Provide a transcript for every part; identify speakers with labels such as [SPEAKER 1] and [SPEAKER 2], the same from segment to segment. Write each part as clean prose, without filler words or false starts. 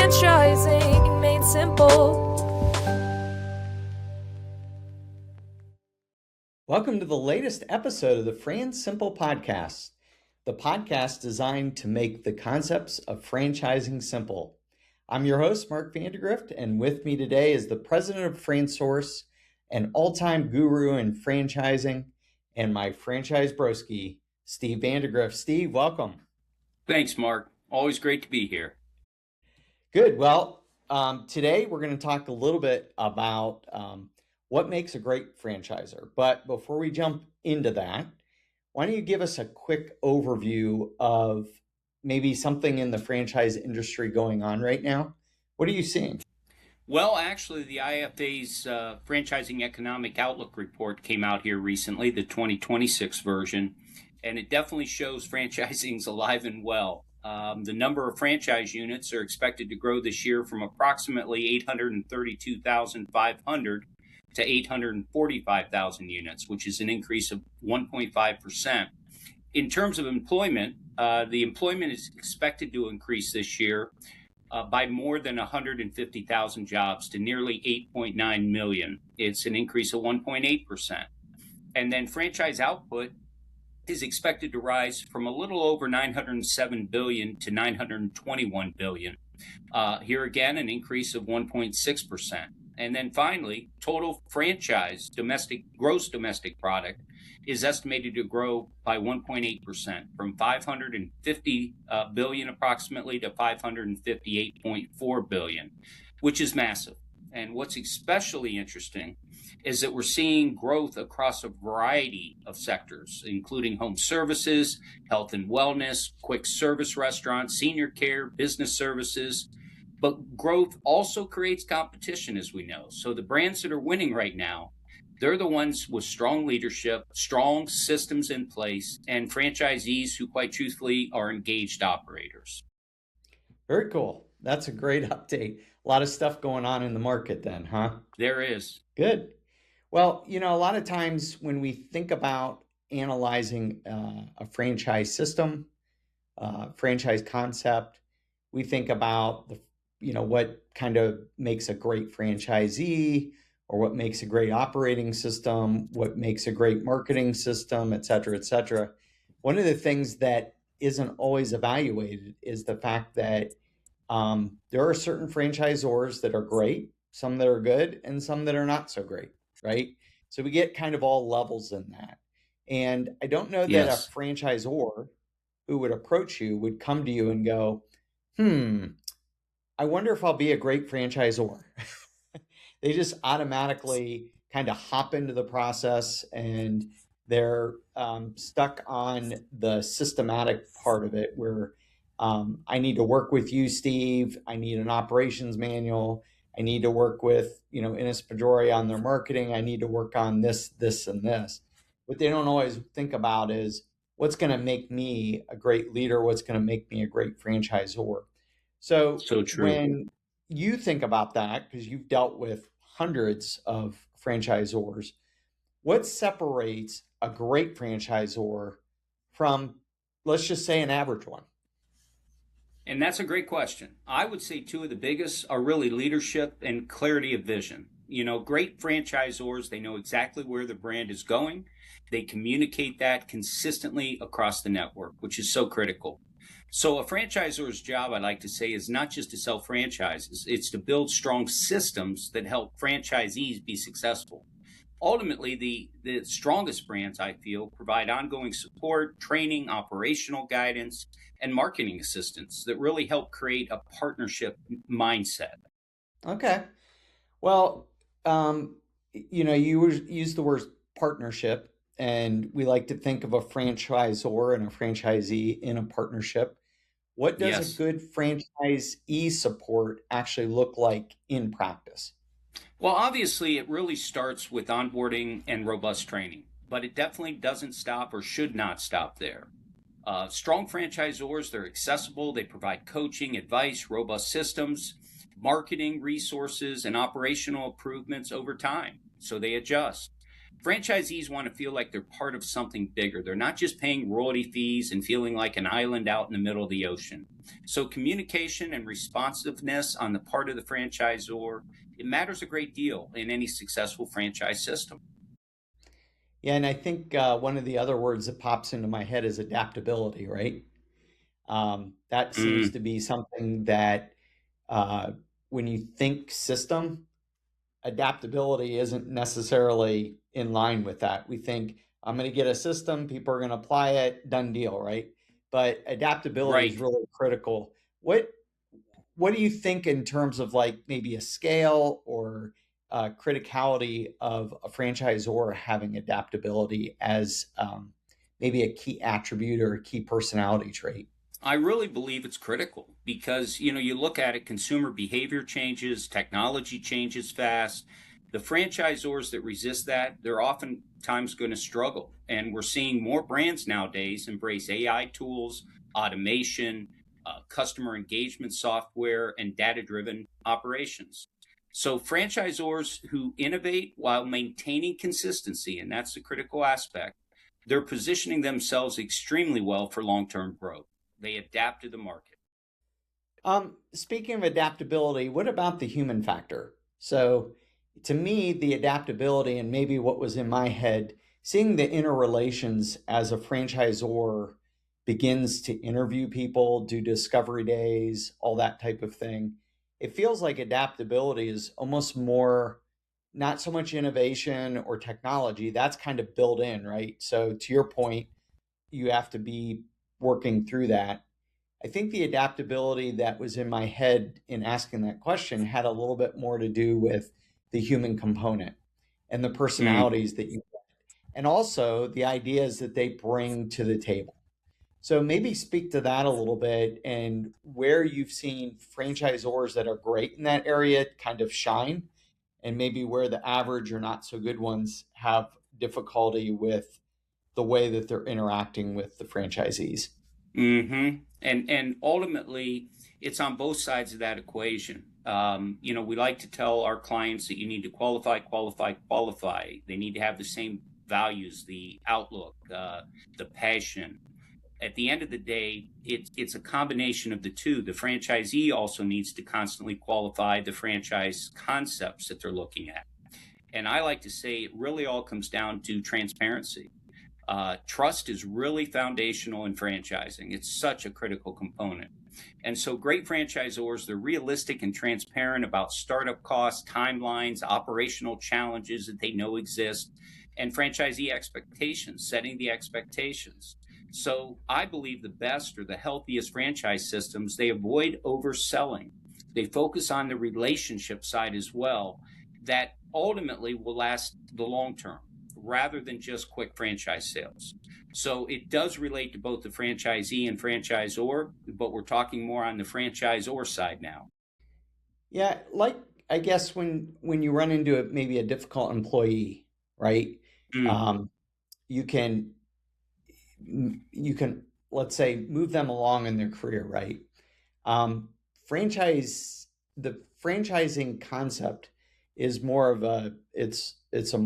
[SPEAKER 1] Franchising made simple.
[SPEAKER 2] Welcome to the latest episode of the Fran Simple Podcast, the podcast designed to make the concepts of franchising simple. I'm your host, Mark Vandergrift, and with me today is the president of Franchisor, an all-time guru in franchising, and my franchise broski, Steve Vandergrift. Steve, welcome.
[SPEAKER 3] Thanks, Mark. Always great to be here.
[SPEAKER 2] Good. Well, today we're going to talk a little bit about what makes a great franchisor. But before we jump into that, why don't you give us a quick overview of maybe something in the franchise industry going on right now? What are you seeing?
[SPEAKER 3] Well, actually, the IFA's Franchising Economic Outlook report came out here recently, the 2026 version, and it definitely shows franchising's alive and well. The number of franchise units are expected to grow this year from approximately 832,500 to 845,000 units, which is an increase of 1.5%. In terms of employment, the employment is expected to increase this year by more than 150,000 jobs to nearly 8.9 million. It's an increase of 1.8%. And then franchise output is expected to rise from a little over 907 billion to 921 billion. Here again, an increase of 1.6%. And then finally, total franchise gross domestic product is estimated to grow by 1.8% from 550 billion approximately to 558.4 billion, which is massive. And what's especially interesting is that we're seeing growth across a variety of sectors, including home services, health and wellness, quick service restaurants, senior care, business services. But growth also creates competition, as we know. So the brands that are winning right now, they're the ones with strong leadership, strong systems in place, and franchisees who, quite truthfully, are engaged operators.
[SPEAKER 2] Very cool. That's a great update. A lot of stuff going on in the market then, huh?
[SPEAKER 3] There is.
[SPEAKER 2] Good. Well, a lot of times when we think about analyzing a franchise system, franchise concept, we think about what kind of makes a great franchisee, or what makes a great operating system, what makes a great marketing system, et cetera, et cetera. One of the things that isn't always evaluated is the fact that there are certain franchisors that are great, some that are good, and some that are not so great, right? So we get kind of all levels in that. And I don't know that
[SPEAKER 3] Yes.
[SPEAKER 2] a franchisor who would approach you would come to you and go, I wonder if I'll be a great franchisor. They just automatically kind of hop into the process, and they're stuck on the systematic part of it where I need to work with you, Steve. I need an operations manual. I need to work with, Ines Pajori on their marketing. I need to work on this, this, and this. What they don't always think about is what's going to make me a great leader, what's going to make me a great franchisor. So
[SPEAKER 3] true.
[SPEAKER 2] when you think about that, because you've dealt with hundreds of franchisors, what separates a great franchisor from, let's just say, an average one?
[SPEAKER 3] And that's a great question. I would say two of the biggest are really leadership and clarity of vision. Great franchisors, they know exactly where the brand is going. They communicate that consistently across the network, which is so critical. So a franchisor's job, I like to say, is not just to sell franchises. It's to build strong systems that help franchisees be successful. Ultimately, the strongest brands, I feel, provide ongoing support, training, operational guidance, and marketing assistance that really help create a partnership mindset.
[SPEAKER 2] Okay. Well, you use the word partnership, and we like to think of a franchisor and a franchisee in a partnership. What does
[SPEAKER 3] Yes.
[SPEAKER 2] a good franchisee support actually look like in practice?
[SPEAKER 3] Well, obviously, it really starts with onboarding and robust training, but it definitely doesn't stop or should not stop there. Strong franchisors, they're accessible, they provide coaching, advice, robust systems, marketing resources, and operational improvements over time. So they adjust. Franchisees want to feel like they're part of something bigger. They're not just paying royalty fees and feeling like an island out in the middle of the ocean. So communication and responsiveness on the part of the franchisor, it matters a great deal in any successful franchise system.
[SPEAKER 2] Yeah, and I think one of the other words that pops into my head is adaptability, right? That seems
[SPEAKER 3] Mm,
[SPEAKER 2] to be something that uh, when you think system, adaptability isn't necessarily in line with that. We think I'm going to get a system, people are going to apply it, done deal, right? But adaptability is
[SPEAKER 3] right.
[SPEAKER 2] really critical. What do you think in terms of like maybe a scale or criticality of a franchisor having adaptability as maybe a key attribute or a key personality trait?
[SPEAKER 3] I really believe it's critical because, you look at it, consumer behavior changes, technology changes fast. The franchisors that resist that, they're oftentimes going to struggle. And we're seeing more brands nowadays embrace AI tools, automation, customer engagement software, and data driven operations. So, franchisors who innovate while maintaining consistency, and that's the critical aspect, they're positioning themselves extremely well for long term growth. They adapt to the market.
[SPEAKER 2] Speaking of adaptability, what about the human factor? So, to me, the adaptability and maybe what was in my head, seeing the interrelations as a franchisor begins to interview people, do discovery days, all that type of thing. It feels like adaptability is almost more not so much innovation or technology, that's kind of built in, right? So, to your point, you have to be working through that. I think the adaptability that was in my head in asking that question had a little bit more to do with the human component and the
[SPEAKER 3] Mm.
[SPEAKER 2] personalities that you, and also the ideas that they bring to the table. So maybe speak to that a little bit and where you've seen franchisors that are great in that area kind of shine, and maybe where the average or not so good ones have difficulty with the way that they're interacting with the franchisees.
[SPEAKER 3] And ultimately, it's on both sides of that equation. We like to tell our clients that you need to qualify, qualify, qualify. They need to have the same values, the outlook, the passion. At the end of the day, it's a combination of the two. The franchisee also needs to constantly qualify the franchise concepts that they're looking at. And I like to say it really all comes down to transparency. Trust is really foundational in franchising. It's such a critical component. And so, great franchisors, they're realistic and transparent about startup costs, timelines, operational challenges that they know exist, and franchisee expectations, setting the expectations. So, I believe the best or the healthiest franchise systems, they avoid overselling. They focus on the relationship side as well, that ultimately will last the long term rather than just quick franchise sales. So it does relate to both the franchisee and franchisor, but we're talking more on the franchisor side now.
[SPEAKER 2] Yeah, like I guess when you run into maybe a difficult employee, right?
[SPEAKER 3] Mm,
[SPEAKER 2] Um, you can you can let's say move them along in their career, right? Um, franchise the franchising concept is more of a it's a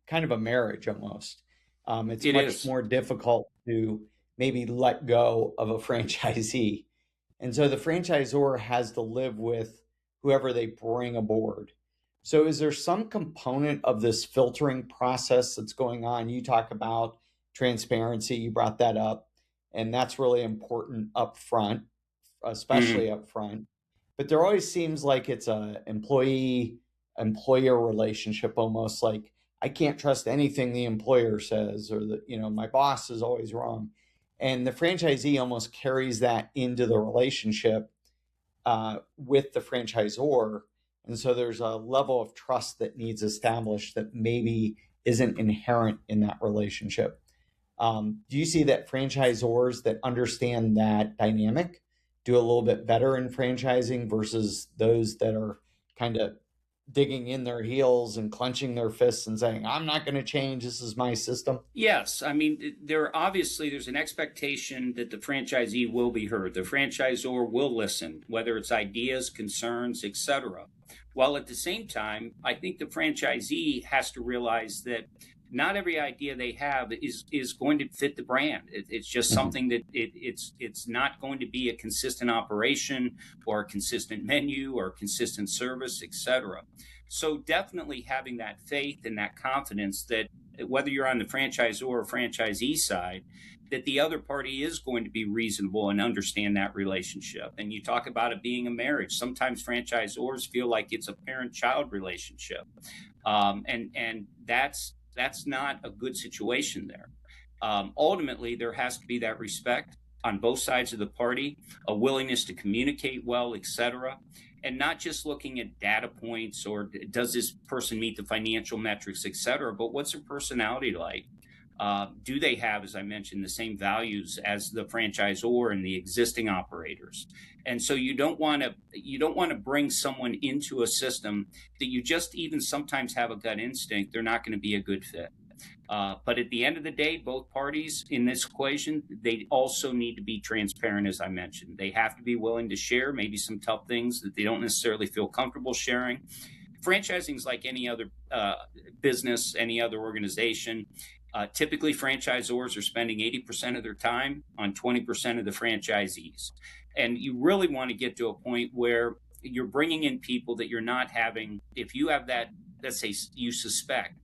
[SPEAKER 2] kind of a marriage almost. It's
[SPEAKER 3] it
[SPEAKER 2] much
[SPEAKER 3] is.
[SPEAKER 2] more difficult to maybe let go of a franchisee, and so the franchisor has to live with whoever they bring aboard. So, is there some component of this filtering process that's going on? You talk about transparency, you brought that up, and that's really important up front, especially
[SPEAKER 3] Mm,
[SPEAKER 2] up front. But there always seems like it's a employee employer relationship, almost like I can't trust anything the employer says, or that my boss is always wrong, and the franchisee almost carries that into the relationship with the franchisor. And so there's a level of trust that needs established that maybe isn't inherent in that relationship. Do you see that franchisors that understand that dynamic do a little bit better in franchising versus those that are kind of digging in their heels and clenching their fists and saying, I'm not going to change. This is my system?
[SPEAKER 3] yes, I mean there's an expectation that the franchisee will be heard. The franchisor will listen, whether it's ideas, concerns, etc. While at the same time, I think the franchisee has to realize that not every idea they have is going to fit the brand. It's just
[SPEAKER 2] Mhm.
[SPEAKER 3] something that it's not going to be a consistent operation or a consistent menu or consistent service, etc. So definitely having that faith and that confidence that whether you're on the franchisor or franchisee side, that the other party is going to be reasonable and understand that relationship. And you talk about it being a marriage. Sometimes franchisors feel like it's a parent-child relationship, and that's not a good situation there. Ultimately, there has to be that respect on both sides of the party, a willingness to communicate well, etc., and not just looking at data points or does this person meet the financial metrics, etc., but what's their personality like? Do they have, as I mentioned, the same values as the franchisor and the existing operators? And so you don't want to bring someone into a system that you just even sometimes have a gut instinct they're not going to be a good fit. But at the end of the day, both parties in this equation, they also need to be transparent, as I mentioned. They have to be willing to share maybe some tough things that they don't necessarily feel comfortable sharing. Franchising is like any other business, any other organization. Typically, franchisors are spending 80% of their time on 20% of the franchisees. And you really want to get to a point where you're bringing in people that you're not having, if you have that, let's say you suspect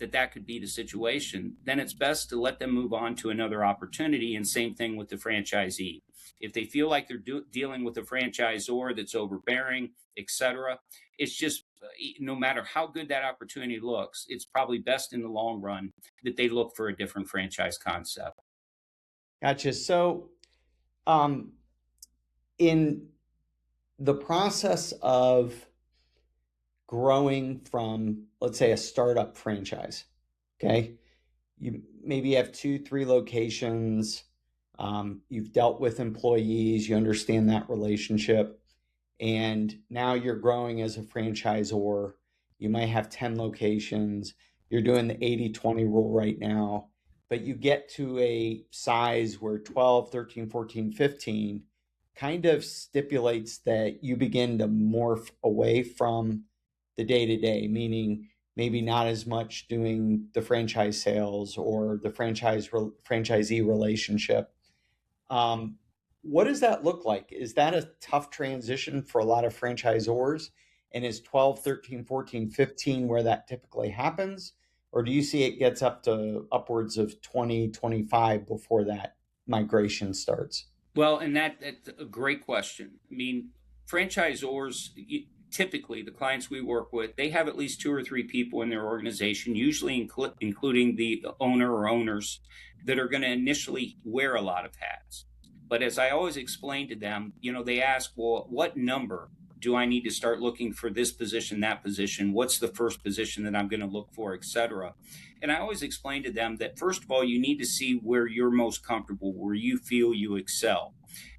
[SPEAKER 3] that that could be the situation, then it's best to let them move on to another opportunity. And same thing with the franchisee. If they feel like they're dealing with a franchisor that's overbearing, etc., it's just no matter how good that opportunity looks, it's probably best in the long run that they look for a different franchise concept.
[SPEAKER 2] Gotcha. So, um, in the process of growing from, let's say, a startup franchise, okay, you maybe have two, three locations. You've dealt with employees, you understand that relationship, and now you're growing as a franchisor. You might have 10 locations. You're doing the 80/20 rule right now, but you get to a size where 12, 13, 14, 15 kind of stipulates that you begin to morph away from the day to day, meaning maybe not as much doing the franchise sales or the franchisee relationship. um, what does that look like? Is that a tough transition for a lot of franchisors? And is 12, 13, 14, 15 where that typically happens? Or do you see it gets up to upwards of 20, 25 before that migration starts?
[SPEAKER 3] Well, and that's a great question. I mean, franchisors, typically the clients we work with, they have at least two or three people in their organization, usually including the owner or owners that are going to initially wear a lot of hats. But as I always explain to them, they ask, well, what number do I need to start looking for this position, that position? What's the first position that I'm going to look for, etc. And I always explain to them that, first of all, you need to see where you're most comfortable, where you feel you excel.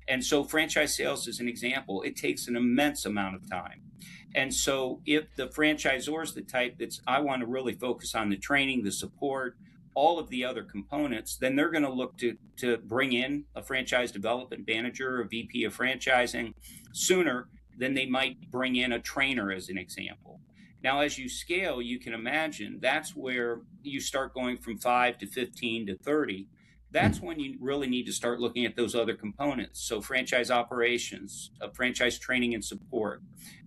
[SPEAKER 3] And so, franchise sales is an example. It takes an immense amount of time. And so, if the franchisor is the type that's, I want to really focus on the training, the support, all of the other components, then they're going to look to bring in a franchise development manager, a VP of franchising sooner than they might bring in a trainer, as an example. Now, as you scale, you can imagine that's where you start going from 5 to 15 to 30. That's when you really need to start looking at those other components. So, franchise operations, franchise training and support.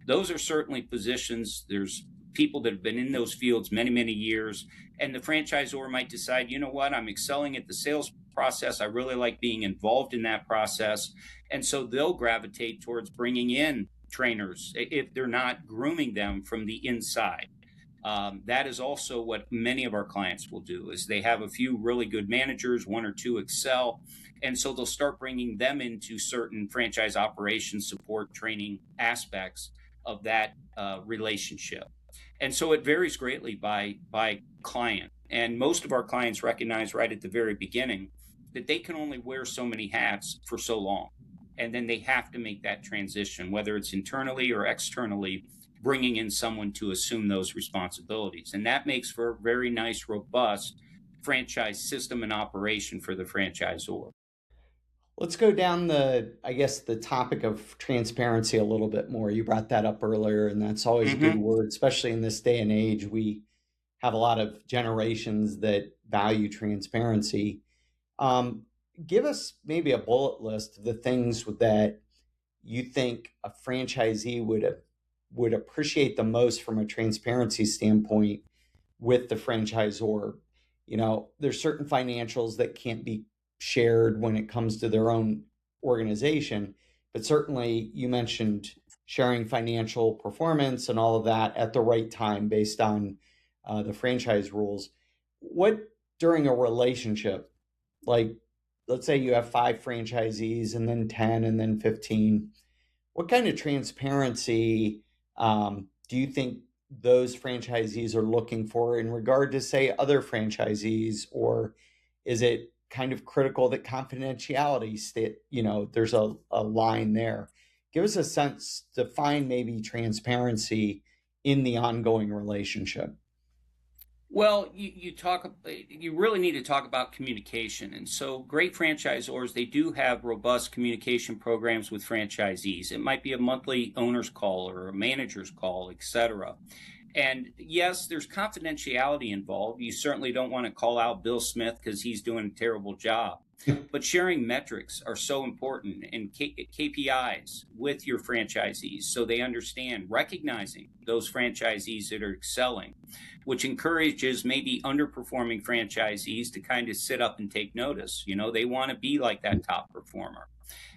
[SPEAKER 3] Those are certainly positions. There's people that have been in those fields many, many years. And the franchisor might decide, you know what, I'm excelling at the sales process. I really like being involved in that process. And so they'll gravitate towards bringing in trainers if they're not grooming them from the inside. That is also what many of our clients will do is they have a few really good managers, one or two excel, and so they'll start bringing them into certain franchise operations support training aspects of that relationship. And so it varies greatly by client, and most of our clients recognize right at the very beginning that they can only wear so many hats for so long, and then they have to make that transition, whether it's internally or externally, bringing in someone to assume those responsibilities. And that makes for a very nice, robust franchise system and operation for the franchisor.
[SPEAKER 2] Let's go down I guess, the topic of transparency a little bit more. You brought that up earlier, and that's always a good
[SPEAKER 3] Mm-hmm.
[SPEAKER 2] word, especially in this day and age. have a lot of generations that value transparency. Um, Give us maybe a bullet list of the things that you think a franchisee would appreciate the most from a transparency standpoint with the franchisor. There's certain financials that can't be shared when it comes to their own organization, but certainly you mentioned sharing financial performance and all of that at the right time based on the franchise rules. What during a relationship, like let's say you have 5 franchisees and then 10 and then 15, what kind of transparency do you think those franchisees are looking for in regard to, say, other franchisees? Or is it kind of critical that confidentiality there's a line there? Give us a sense, define maybe transparency in the ongoing relationship.
[SPEAKER 3] Well, you really need to talk about communication. And so great franchisors, they do have robust communication programs with franchisees. It might be a monthly owner's call or a manager's call, etc. And yes, there's confidentiality involved. You certainly don't want to call out Bill Smith because he's doing a terrible job. But sharing metrics are so important, and KPIs with your franchisees so they understand, recognizing those franchisees that are excelling, which encourages maybe underperforming franchisees to kind of sit up and take notice. They want to be like that top performer.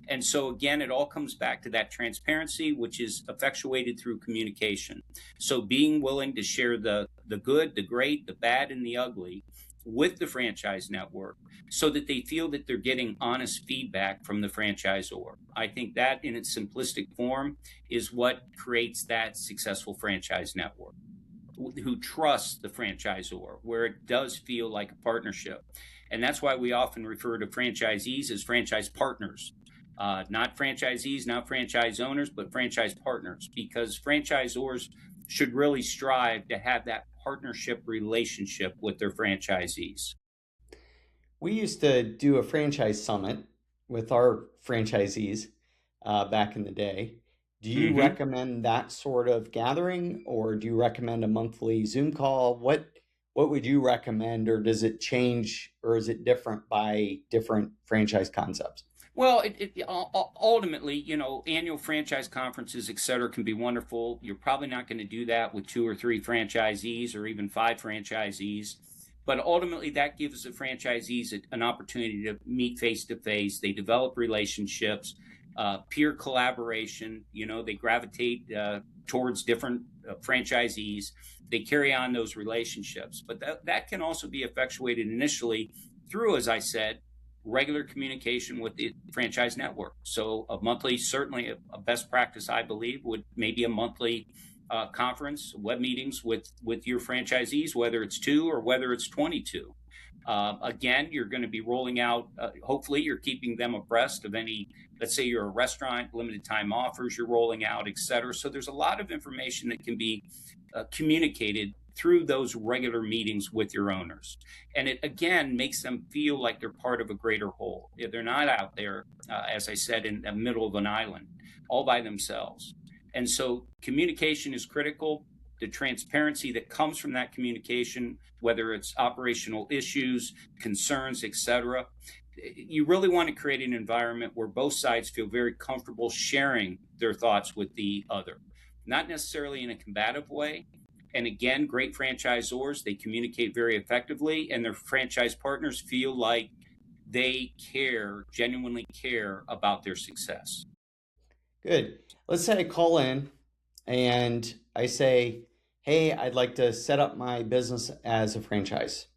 [SPEAKER 3] And so, again, it all comes back to that transparency, which is effectuated through communication. So, being willing to share the good, the great, the bad, and the ugly with the franchise network so that they feel that they're getting honest feedback from the franchisor. I think that, in its simplistic form, is what creates that successful franchise network who trusts the franchisor, where it does feel like a partnership. And that's why we often refer to franchisees as franchise partners. Not franchisees, not franchise owners, but franchise partners, because franchisors should really strive to have that partnership relationship with their franchisees.
[SPEAKER 2] We used to do a franchise summit with our franchisees back in the day. Do you
[SPEAKER 3] Mm-hmm.
[SPEAKER 2] recommend that sort of gathering, or do you recommend a monthly Zoom call? What would you recommend, or does it change, or is it different by different franchise concepts?
[SPEAKER 3] Well, ultimately, annual franchise conferences, et cetera, can be wonderful. You're probably not going to do that with 2 or 3 franchisees or even 5 franchisees. But ultimately, that gives the franchisees an opportunity to meet face to face. They develop relationships, peer collaboration. They gravitate towards different franchisees. They carry on those relationships. But that can also be effectuated initially through, as I said, regular communication with the franchise network. So a monthly, certainly a best practice, I believe, would maybe a monthly conference, web meetings with your franchisees, whether it's 2 or whether it's 22. Again, you're going to be rolling out, hopefully you're keeping them abreast of any, let's say you're a restaurant, limited time offers you're rolling out, et cetera. So there's a lot of information that can be communicated through those regular meetings with your owners. And it, again, makes them feel like they're part of a greater whole. They're not out there, as I said, in the middle of an island all by themselves. And so communication is critical. The transparency that comes from that communication, whether it's operational issues, concerns, etc. You really want to create an environment where both sides feel very comfortable sharing their thoughts with the other, not necessarily in a combative way. And again, great franchisors, they communicate very effectively, and their franchise partners feel like they care, genuinely care about their success.
[SPEAKER 2] Good. Let's say I call in and I say, hey, I'd like to set up my business as a franchise.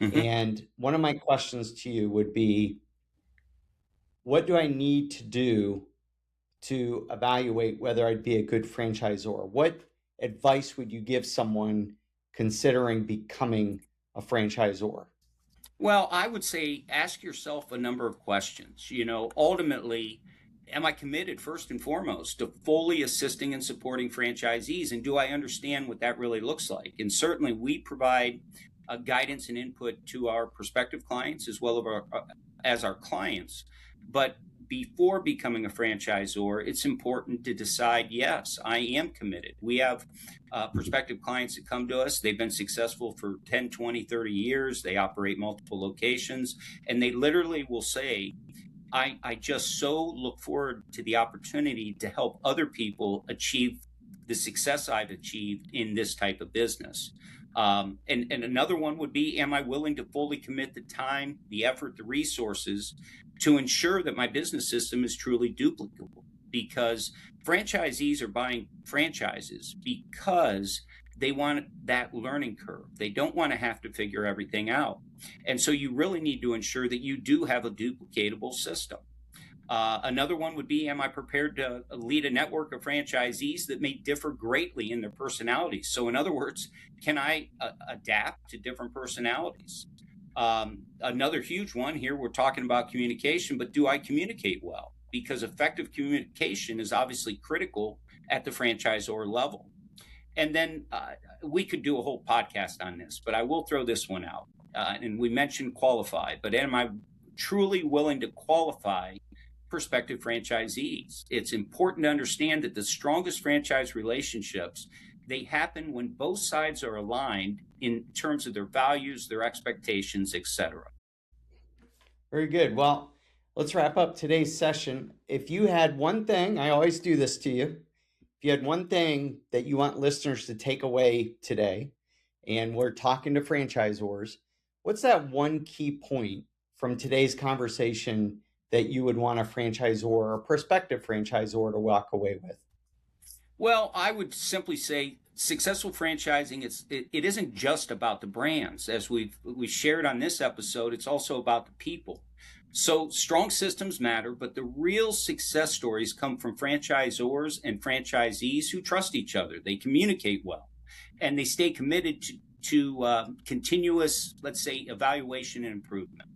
[SPEAKER 3] Mm-hmm.
[SPEAKER 2] And one of my questions to you would be, what do I need to do to evaluate whether I'd be a good franchisor? What advice would you give someone considering becoming a franchisor?
[SPEAKER 3] Well, I would say ask yourself a number of questions. Ultimately, am I committed first and foremost to fully assisting and supporting franchisees? And do I understand what that really looks like? And certainly, we provide guidance and input to our prospective clients as well as our clients. But before becoming a franchisor, it's important to decide, yes, I am committed. We have prospective clients that come to us. They've been successful for 10, 20, 30 years. They operate multiple locations, and they literally will say, I just so look forward to the opportunity to help other people achieve the success I've achieved in this type of business. And another one would be, am I willing to fully commit the time, the effort, the resources to ensure that my business system is truly duplicable? Because franchisees are buying franchises because they want that learning curve. They don't want to have to figure everything out. And so you really need to ensure that you do have a duplicatable system. Another one would be, am I prepared to lead a network of franchisees that may differ greatly in their personalities? So, in other words, can I adapt to different personalities? Another huge one here, we're talking about communication, but do I communicate well? Because effective communication is obviously critical at the franchisor level. And then we could do a whole podcast on this, but I will throw this one out. And we mentioned qualify, but am I truly willing to qualify prospective franchisees? It's important to understand that the strongest franchise relationships, they happen when both sides are aligned in terms of their values, their expectations, etc.
[SPEAKER 2] Very good. Well, let's wrap up today's session. If you had one thing, I always do this to you. If you had one thing that you want listeners to take away today, and we're talking to franchisors, what's that one key point from today's conversation that you would want a franchisor or a prospective franchisor to walk away with?
[SPEAKER 3] Well, I would simply say successful franchising, it isn't just about the brands. As we shared on this episode, it's also about the people. So strong systems matter, but the real success stories come from franchisors and franchisees who trust each other. They communicate well, and they stay committed to continuous, let's say, evaluation and improvement.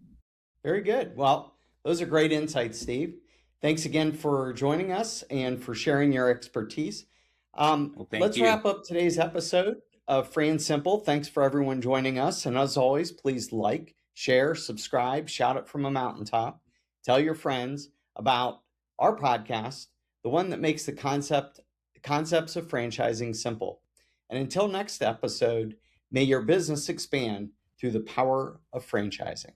[SPEAKER 2] Very good. Well, those are great insights, Steve. Thanks again for joining us and for sharing your expertise.
[SPEAKER 3] Well, thank
[SPEAKER 2] Let's
[SPEAKER 3] you.
[SPEAKER 2] wrap up today's episode of Free and Simple. Thanks for everyone joining us. And as always, please like, share, subscribe, shout it from a mountaintop. Tell your friends about our podcast, the one that makes the concepts of franchising simple. And until next episode, may your business expand through the power of franchising.